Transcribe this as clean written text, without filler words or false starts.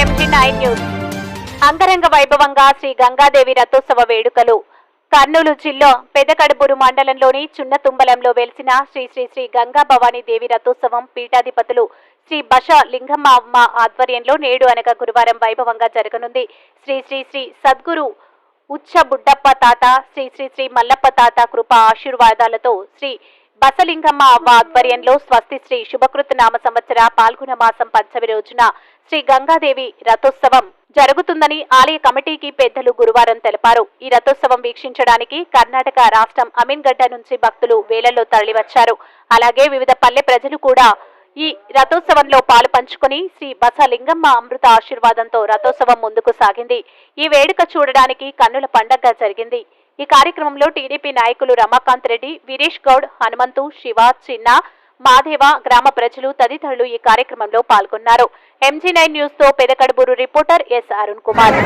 MG9 news. అంగరంగ వైభవంగా శ్రీ గంగాదేవి రథోత్సవ వేడుకలు. కర్నూలు జిల్లా పెదకడుపూరు మండలంలోని చున్నతుంబలంలో వెలిసిన శ్రీ శ్రీ శ్రీ గంగా భవానీ దేవి రథోత్సవం పీఠాధిపతులు శ్రీ బష లింగమ్మ అమ్మ ఆధ్వర్యంలో నేడు అనగా గురువారం వైభవంగా జరగనుంది. శ్రీ శ్రీ శ్రీ సద్గురు ఉచ్చ బుడ్డప్ప తాత శ్రీ శ్రీ శ్రీ మల్లప్ప తాత కృపా ఆశీర్వాదాలతో శ్రీ బసలింగమ్మ అవ్వ ఆధ్వర్యంలో స్వస్తి శ్రీ శుభకృత నామ సంవత్సర పాల్గొన మాసం పంచమి రోజున శ్రీ గంగాదేవి రథోత్సవం జరుగుతుందని ఆలయ కమిటీకి పెద్దలు గురువారం తెలిపారు. ఈ రథోత్సవం వీక్షించడానికి కర్ణాటక రాష్ట్రం అమీన్గడ్డ నుంచి భక్తులు వేలల్లో తరలివచ్చారు. అలాగే వివిధ పల్లె ప్రజలు కూడా ఈ రథోత్సవంలో పాలు పంచుకుని శ్రీ బసలింగమ్మ అమృత ఆశీర్వాదంతో రథోత్సవం ముందుకు సాగింది. ఈ వేడుక చూడడానికి కన్నుల పండగగా జరిగింది. ఈ కార్యక్రమంలో టీడీపీ నాయకులు రమాకాంత్ రెడ్డి, వీరేష్ గౌడ్, హనుమంతు, శివ, చిన్న, మాదేవ, గ్రామ ప్రజలు తదితరులు ఈ కార్యక్రమంలో పాల్గొన్నారు. MG9 న్యూస్ తో పెదకడుపూరు రిపోర్టర్ ఎస్ అరుణ్ కుమార్.